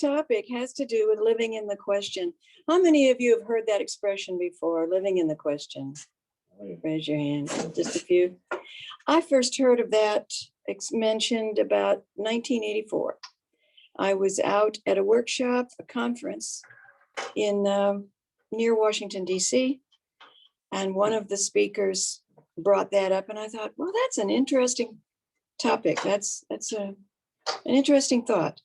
topic has to do with living in the question. How many of you have heard that expression before, living in the question? Raise your hand, just a few. I first heard of that mentioned about 1984. I was out at a workshop, a conference in near Washington, D.C., and one of the speakers brought that up, and I thought, well, that's an interesting topic. That's an interesting thought.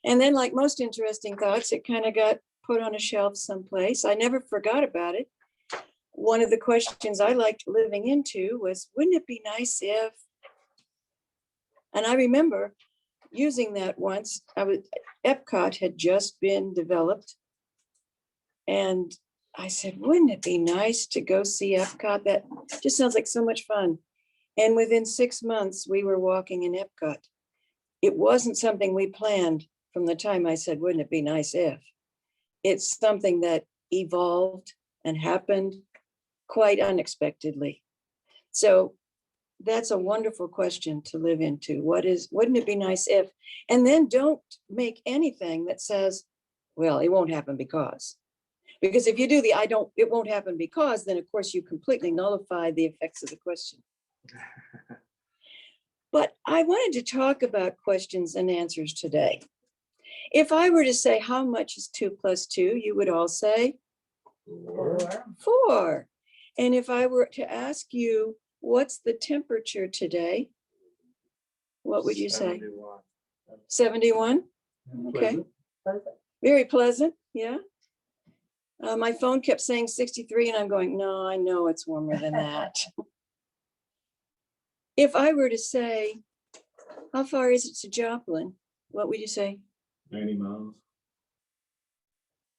And then, like most interesting thoughts, it kind of got put on a shelf someplace. I never forgot about it. One of the questions I liked living into was, wouldn't it be nice if? And I remember using that once. Epcot had just been developed. And I said, wouldn't it be nice to go see Epcot? That just sounds like so much fun. And within 6 months, we were walking in Epcot. It wasn't something we planned from the time I said, wouldn't it be nice if? It's something that evolved and happened quite unexpectedly. So that's a wonderful question to live into. Wouldn't it be nice if? And then don't make anything that says, well, it won't happen because if you do it won't happen because, then of course you completely nullify the effects of the question. But I wanted to talk about questions and answers today. If I were to say, how much is 2 + 2, you would all say 4. And if I were to ask you, what's the temperature today? What would you say? 71? Okay. Very pleasant, yeah. My phone kept saying 63, and I'm going, no, I know it's warmer than that. If I were to say, how far is it to Joplin? What would you say? 90 miles.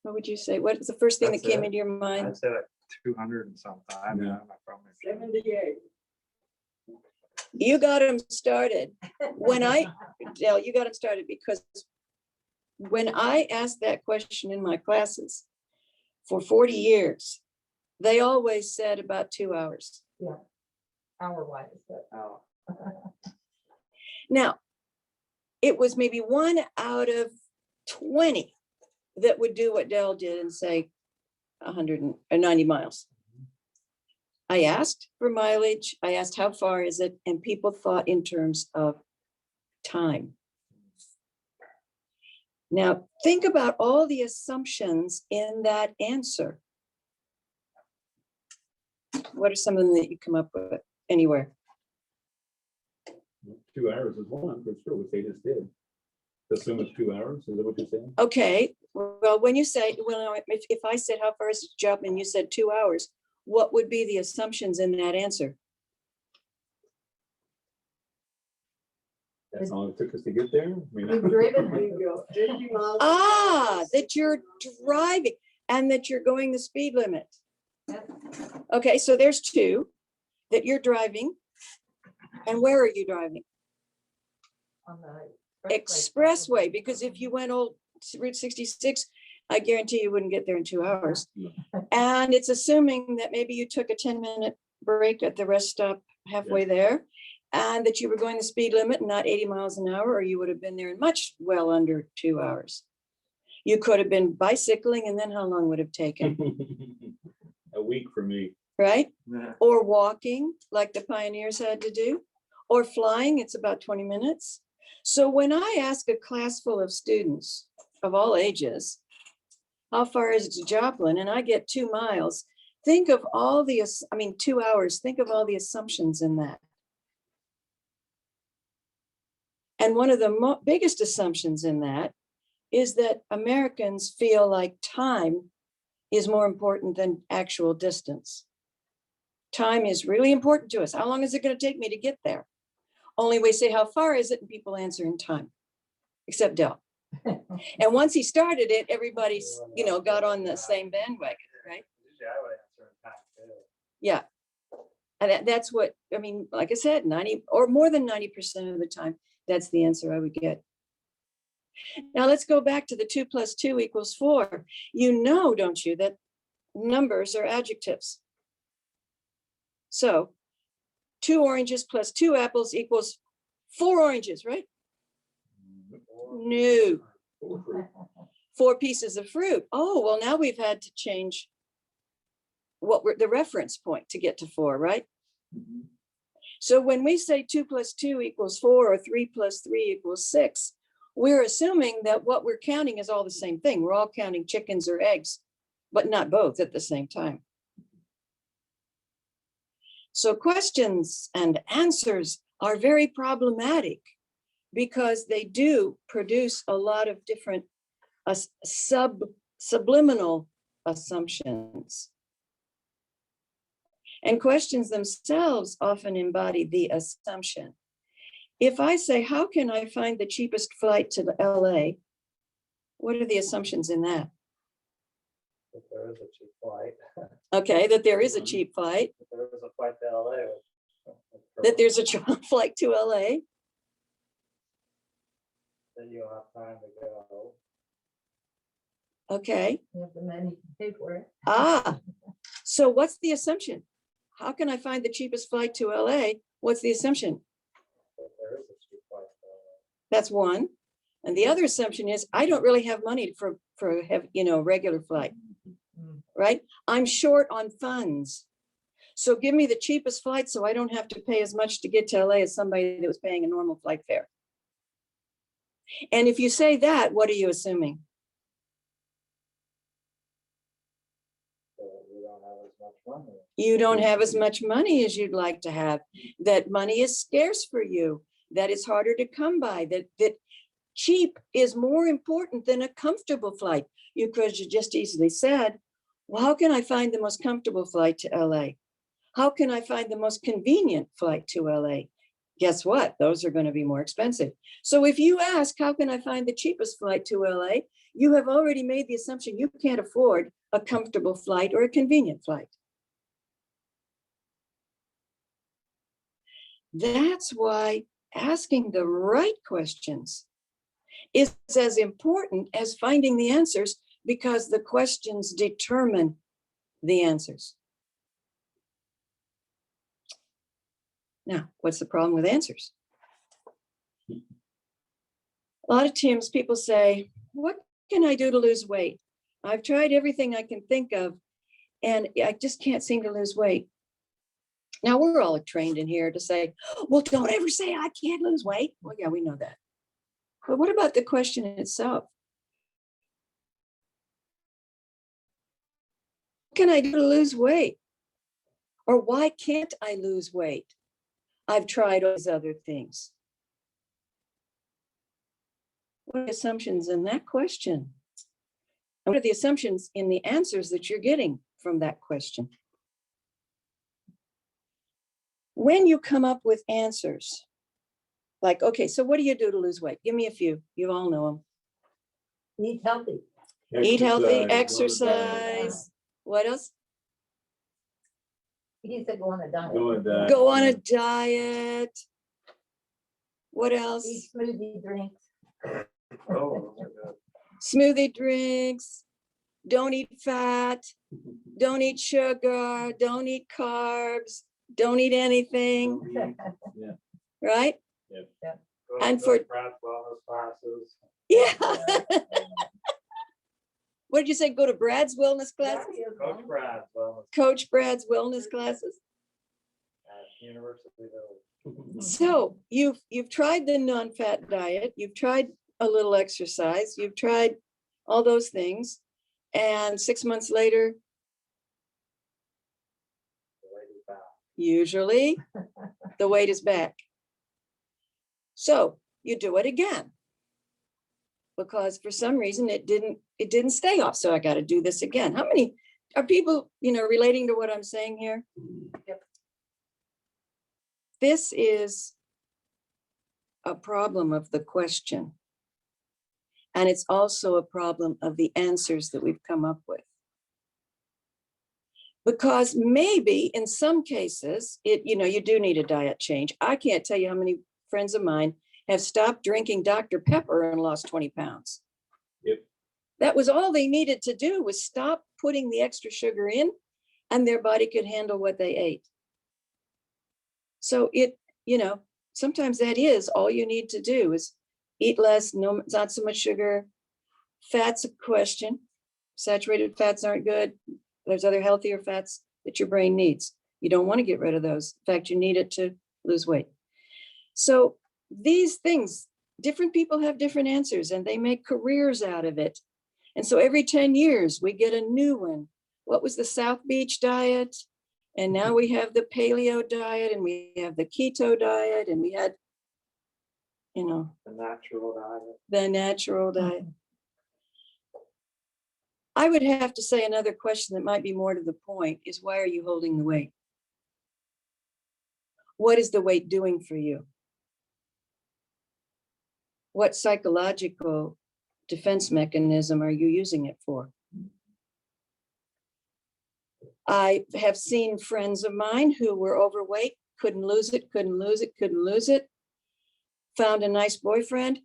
What would you say? What was the first thing that came into your mind? I'd say like 200 and something. I mean, I'm from 78. You got them started. Dale, you got them started because when I asked that question in my classes for 40 years, they always said about 2 hours. Yeah, hour-wise, but Now, it was maybe 1 out of 20 that would do what Dell did and say 190 miles. I asked for mileage. I asked how far is it, and people thought in terms of time. Now, think about all the assumptions in that answer. What are some of them that you come up with anywhere? 2 hours is one, for sure, what they just did. Assume it's 2 hours, is that what you're saying? Okay, well, when you say, well, if I said how far is the job and you said 2 hours, what would be the assumptions in that answer? That's all it took us to get there? I mean, we've driven 50 miles. That you're driving and that you're going the speed limit. Okay, so there's 2 that you're driving. And where are you driving? On the Expressway, because if you went old Route 66, I guarantee you wouldn't get there in 2 hours. And it's assuming that maybe you took a 10-minute break at the rest stop halfway there, and that you were going the speed limit and not 80 miles an hour, or you would have been there in well under 2 hours. You could have been bicycling, and then how long would it have taken? a week for me. Right? Yeah. Or walking like the pioneers had to do, or flying, it's about 20 minutes. So when I ask a class full of students of all ages, how far is it to Joplin? And I get 2 miles. Think of all 2 hours, think of all the assumptions in that. And one of the biggest assumptions in that is that Americans feel like time is more important than actual distance. Time is really important to us. How long is it going to take me to get there? Only we say, how far is it? And people answer in time, except Del. And once he started it, everybody's, got on the same bandwagon, right? Usually I would answer in time too. Yeah. And that's what, like I said, 90 or more than 90% of the time, that's the answer I would get. Now let's go back to the 2 + 2 = 4. You know, don't you, that numbers are adjectives. So 2 oranges + 2 apples = 4 oranges, right? No, 4 pieces of fruit. Oh, well, now we've had to change what we're the reference point to get to 4, right? Mhm. So when we say 2 + 2 = 4 or 3 + 3 = 6, we're assuming that what we're counting is all the same thing. We're all counting chickens or eggs, but not both at the same time. So questions and answers are very problematic because they do produce a lot of different subliminal assumptions. And questions themselves often embody the assumption. If I say, how can I find the cheapest flight to LA? What are the assumptions in that? If there is a cheap flight, Okay, that there is a cheap flight, if there is a flight to LA. that there's a flight to LA. Then you'll have time to go. Okay. You have the money to pay for it. Ah, so what's the assumption? How can I find the cheapest flight to LA? What's the assumption? If there is a cheap flight to LA. That's one. And the other assumption is I don't really have money for regular flight, Mm. right? I'm short on funds. So give me the cheapest flight so I don't have to pay as much to get to LA as somebody that was paying a normal flight fare. And if you say that, what are you assuming? So we don't have as much money. You don't have as much money as you'd like to have, that money is scarce for you, that it's harder to come by, that cheap is more important than a comfortable flight. You could have just easily said, well, how can I find the most comfortable flight to LA? How can I find the most convenient flight to LA? Guess what? Those are going to be more expensive. So if you ask, how can I find the cheapest flight to LA? You have already made the assumption you can't afford a comfortable flight or a convenient flight. That's why asking the right questions is as important as finding the answers, because the questions determine the answers. Now, what's the problem with answers? A lot of times people say, what can I do to lose weight? I've tried everything I can think of, and I just can't seem to lose weight. Now, we're all trained in here to say, well, don't ever say I can't lose weight. Well, yeah, we know that. But what about the question itself? What can I do to lose weight? Or why can't I lose weight? I've tried all these other things. What are the assumptions in that question? And what are the assumptions in the answers that you're getting from that question? When you come up with answers, like, okay, so what do you do to lose weight? Give me a few. You all know them. Eat healthy. Eat healthy, Exercise, exercise. What else? He said go on a diet. Go on a diet. Go on a diet. What else? Eat smoothie drinks. Oh, those are good. Smoothie drinks. Don't eat fat. Don't eat sugar. Don't eat carbs. Don't eat anything, Yeah. right? Go to And for- Brad's wellness classes. Yeah. What did you say? Go to Brad's wellness classes? Coach Brad's wellness Coach Brad's wellness classes. at University Village. So you've tried the non-fat diet, you've tried a little exercise, you've tried all those things, and 6 months later, The lady back. usually the weight is back. So you do it again, because for some reason it didn't stay off. So I got to do this again. How many are people, relating to what I'm saying here? Yep. This is a problem of the question. And it's also a problem of the answers that we've come up with. Because maybe in some cases, you do need a diet change. I can't tell you how many friends of mine have stopped drinking Dr. Pepper and lost 20 pounds. Yep. That was all they needed to do, was stop putting the extra sugar in, and their body could handle what they ate. So sometimes that is all you need to do, is eat less, not so much sugar, Fat's a question. Saturated fats aren't good. There's other healthier fats that your brain needs. You don't want to get rid of those. In fact, you need it to lose weight. So these things, different people have different answers and they make careers out of it. And so every 10 years, we get a new one. What was the South Beach diet? And now we have the paleo diet and we have the keto diet and we had, you know, The natural diet. the natural diet. I would have to say another question that might be more to the point is, why are you holding the weight? What is the weight doing for you? What psychological defense mechanism are you using it for? I have seen friends of mine who were overweight, couldn't lose it, couldn't lose it, couldn't lose it. Found a nice boyfriend,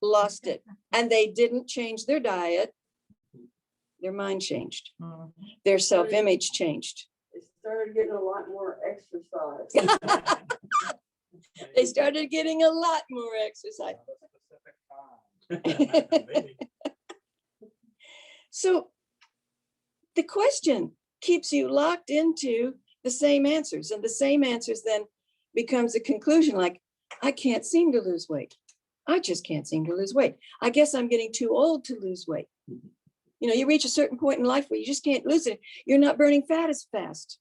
lost it. And they didn't change their diet. Their mind changed. Their self-image changed. They started getting a lot more exercise. They started getting a lot more exercise. At a specific time. So the question keeps you locked into the same answers, and the same answers then becomes a conclusion like, I can't seem to lose weight. I just can't seem to lose weight. I guess I'm getting too old to lose weight. You know, you reach a certain point in life where you just can't lose it. You're not burning fat as fast.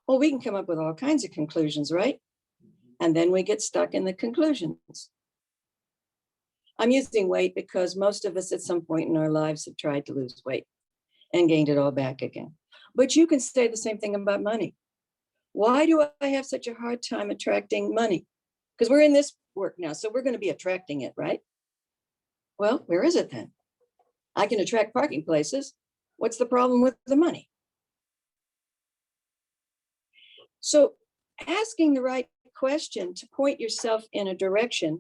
Well, we can come up with all kinds of conclusions, right? And then we get stuck in the conclusions. I'm using weight because most of us at some point in our lives have tried to lose weight and gained it all back again. But you can say the same thing about money. Why do I have such a hard time attracting money? Because we're in this work now, so we're going to be attracting it, right? Well, where is it then? I can attract parking places. What's the problem with the money? So asking the right question to point yourself in a direction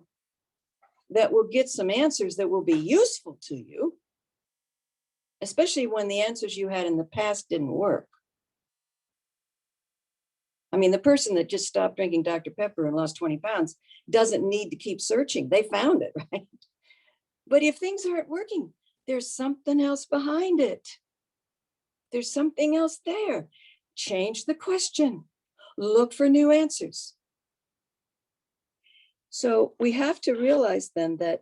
that will get some answers that will be useful to you, especially when the answers you had in the past didn't work. I mean, the person that just stopped drinking Dr. Pepper and lost 20 pounds doesn't need to keep searching. They found it, right? But if things aren't working, there's something else behind it. There's something else there. Change the question. Look for new answers. So we have to realize then that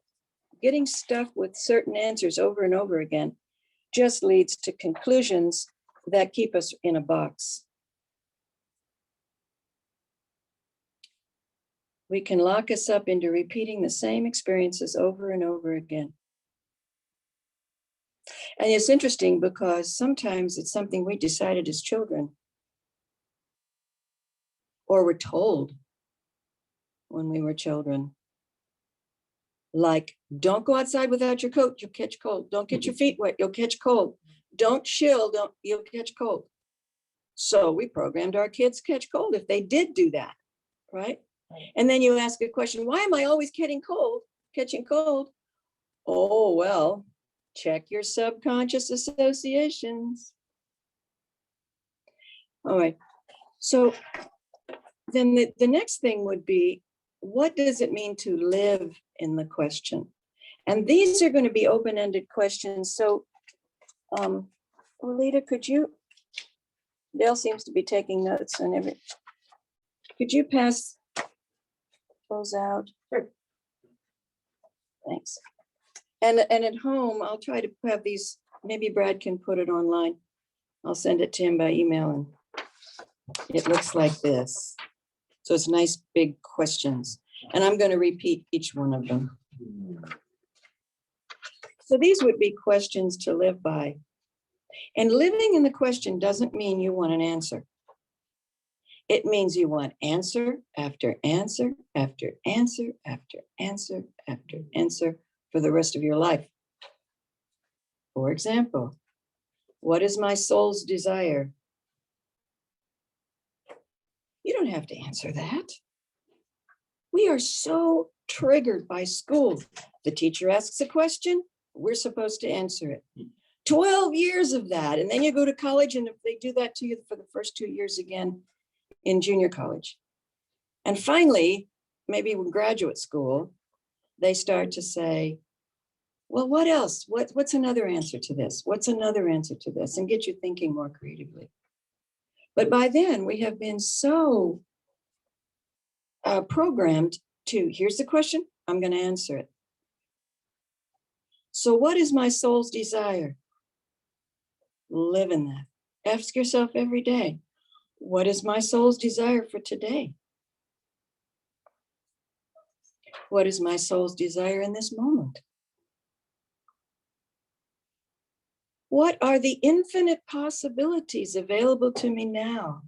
getting stuck with certain answers over and over again just leads to conclusions that keep us in a box. We can lock us up into repeating the same experiences over and over again. And it's interesting because sometimes it's something we decided as children or were told when we were children. Like, don't go outside without your coat, you'll catch cold. Don't get your feet wet, you'll catch cold. Don't chill, you'll catch cold. So we programmed our kids to catch cold if they did do that, right? And then you ask a question, why am I always catching cold? Oh, well, check your subconscious associations. All right, so then the next thing would be, what does it mean to live in the question? And these are going to be open-ended questions. So, Lolita, Dale seems to be taking notes on could you pass those out? Sure. Thanks. And at home, I'll try to have these, maybe Brad can put it online. I'll send it to him by email, and it looks like this. So it's nice big questions, and I'm going to repeat each one of them. So these would be questions to live by. And living in the question doesn't mean you want an answer. It means you want answer after answer after answer after answer after answer for the rest of your life. For example, what is my soul's desire? You don't have to answer that. We are so triggered by school. The teacher asks a question, we're supposed to answer it. 12 years of that. And then you go to college, and if they do that to you for the first 2 years again in junior college. And finally, maybe in graduate school, they start to say, Well, what else? What's another answer to this? What's another answer to this? And get you thinking more creatively. But by then we have been so programmed to, here's the question, I'm going to answer it. So what is my soul's desire? Live in that. Ask yourself every day, what is my soul's desire for today? What is my soul's desire in this moment? What are the infinite possibilities available to me now?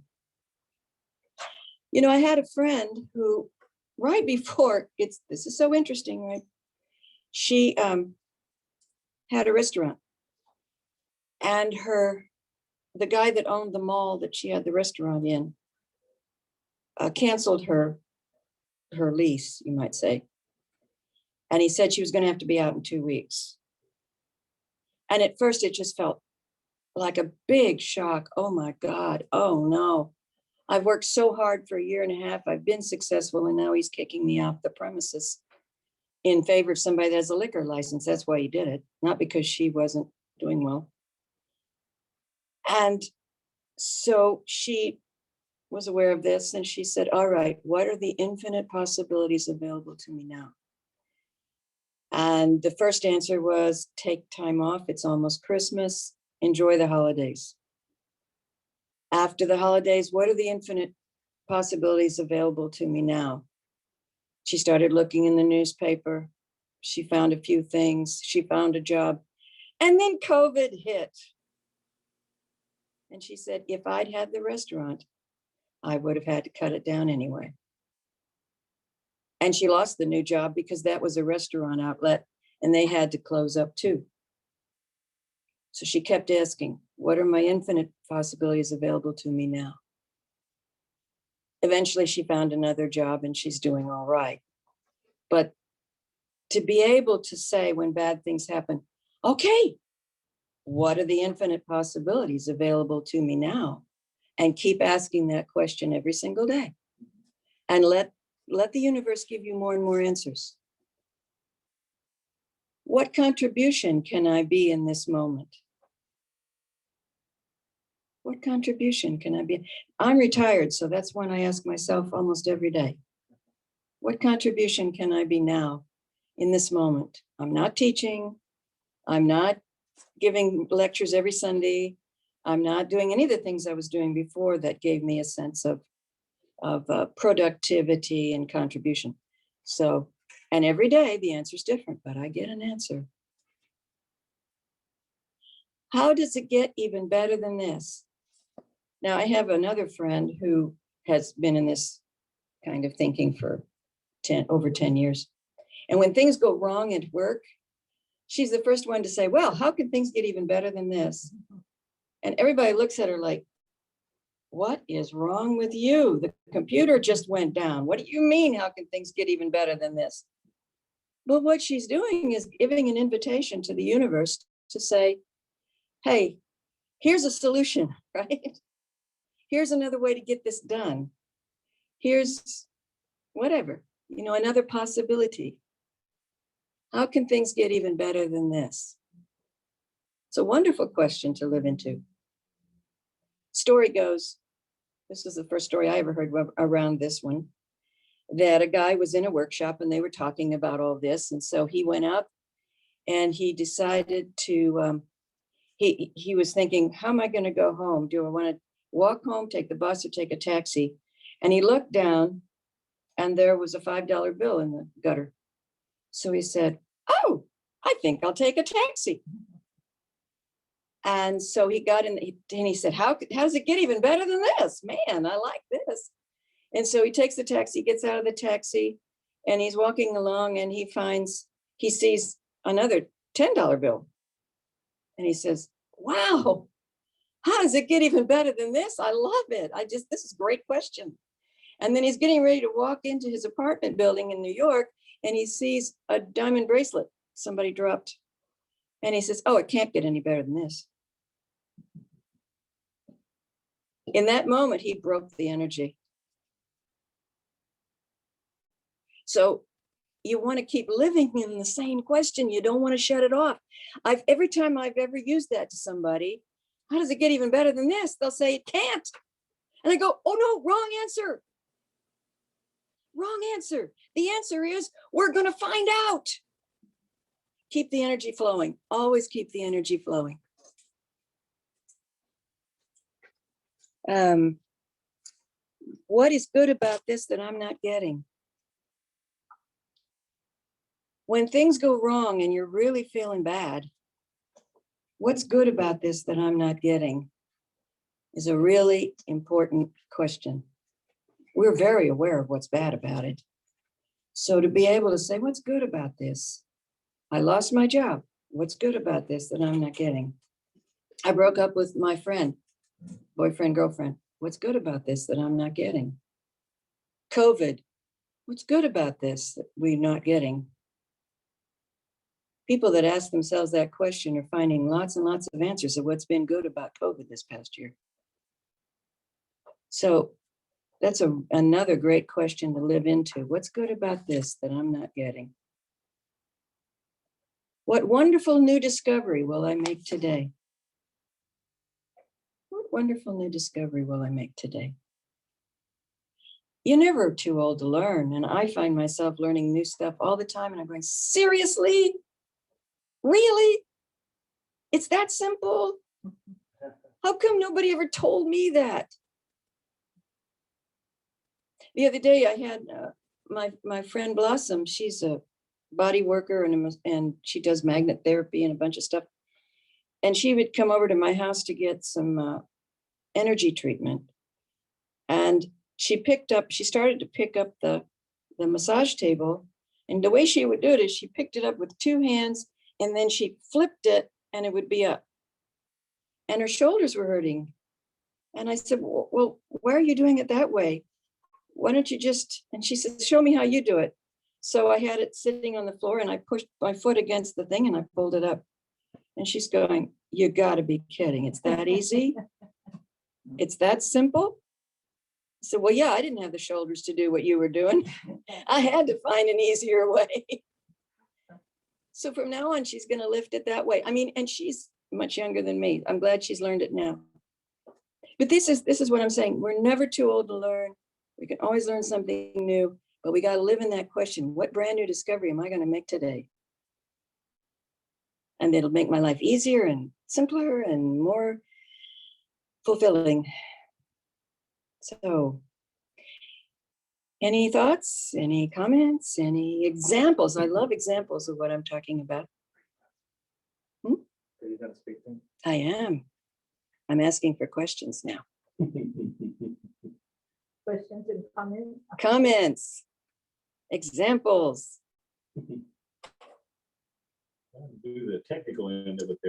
You know, I had a friend who, right before, this is so interesting, right? She had a restaurant, and the guy that owned the mall that she had the restaurant in canceled her lease, you might say. And he said she was going to have to be out in 2 weeks. And at first it just felt like a big shock. Oh my God. Oh no. I've worked so hard for a year and a half. I've been successful, and now he's kicking me off the premises in favor of somebody that has a liquor license. That's why he did it, not because she wasn't doing well. And so she was aware of this, and she said, all right, what are the infinite possibilities available to me now? And the first answer was, take time off. It's almost Christmas. Enjoy the holidays. After the holidays, what are the infinite possibilities available to me now? She started looking in the newspaper. She found a few things. She found a job. And then COVID hit. And she said, if I'd had the restaurant, I would have had to cut it down anyway. And she lost the new job because that was a restaurant outlet, and they had to close up too. So she kept asking, what are my infinite possibilities available to me now? Eventually she found another job, and she's doing all right. But to be able to say when bad things happen, okay, what are the infinite possibilities available to me now? And keep asking that question every single day. And let the universe give you more and more answers. What contribution can I be in this moment? What contribution can I be? I'm retired, so that's one I ask myself almost every day. What contribution can I be now in this moment? I'm not teaching. I'm not giving lectures every Sunday. I'm not doing any of the things I was doing before that gave me a sense of productivity and contribution. So, and every day the answer is different, but I get an answer. How does it get even better than this? Now, I have another friend who has been in this kind of thinking for over 10 years. And when things go wrong at work, she's the first one to say, well, how can things get even better than this? And everybody looks at her like, what is wrong with you? The computer just went down. What do you mean? How can things get even better than this? But what she's doing is giving an invitation to the universe to say, hey, here's a solution, right? Here's another way to get this done. Here's whatever, another possibility. How can things get even better than this? It's a wonderful question to live into. Story goes, this was the first story I ever heard around this one, that a guy was in a workshop and they were talking about all this. And so he went out and he decided to, he was thinking, how am I going to go home? Do I want to walk home, take the bus, or take a taxi? And he looked down and there was a $5 bill in the gutter. So he said, oh, I think I'll take a taxi. And so he got in and he said, how does it get even better than this? Man, I like this. And so he takes the taxi, gets out of the taxi, and he's walking along and he sees another $10 bill. And he says, wow, how does it get even better than this? I love it. This is a great question. And then he's getting ready to walk into his apartment building in New York, and he sees a diamond bracelet somebody dropped. And he says, oh, it can't get any better than this. In that moment, he broke the energy. So you want to keep living in the same question. You don't want to shut it off. Every time I've ever used that to somebody, how does it get even better than this? They'll say it can't. And I go, oh no, wrong answer. Wrong answer. The answer is we're going to find out. Keep the energy flowing. Always keep the energy flowing. What is good about this that I'm not getting? When things go wrong and you're really feeling bad, what's good about this that I'm not getting is a really important question. We're very aware of what's bad about it. So to be able to say, what's good about this? I lost my job. What's good about this that I'm not getting? I broke up with my friend, boyfriend, girlfriend. What's good about this that I'm not getting? COVID. What's good about this that we're not getting? People that ask themselves that question are finding lots and lots of answers of what's been good about COVID this past year. So that's another great question to live into. What's good about this that I'm not getting? What wonderful new discovery will I make today? What wonderful new discovery will I make today? You're never too old to learn. And I find myself learning new stuff all the time. And I'm going, seriously? Really? It's that simple? How come nobody ever told me that? The other day I had my friend Blossom. She's a body worker and she does magnet therapy and a bunch of stuff. And she would come over to my house to get some energy treatment. And she started to pick up the massage table. And the way she would do it is she picked it up with two hands and then she flipped it and it would be up. And her shoulders were hurting. And I said, well, why are you doing it that way? Why don't you just, and she said, show me how you do it. So I had it sitting on the floor and I pushed my foot against the thing and I pulled it up. And she's going, you gotta be kidding. It's that easy? It's that simple? I said, well, yeah, I didn't have the shoulders to do what you were doing. I had to find an easier way. So from now on, she's gonna lift it that way. I mean, and she's much younger than me. I'm glad she's learned it now. But this is what I'm saying. We're never too old to learn. We can always learn something new, but we got to live in that question. What brand new discovery am I going to make today? And it'll make my life easier and simpler and more fulfilling. So any thoughts, any comments, any examples? I love examples of what I'm talking about. Are you gonna speak to him? I am. I'm asking for questions now. Questions and comments? Comments, examples. Do the technical end of it there.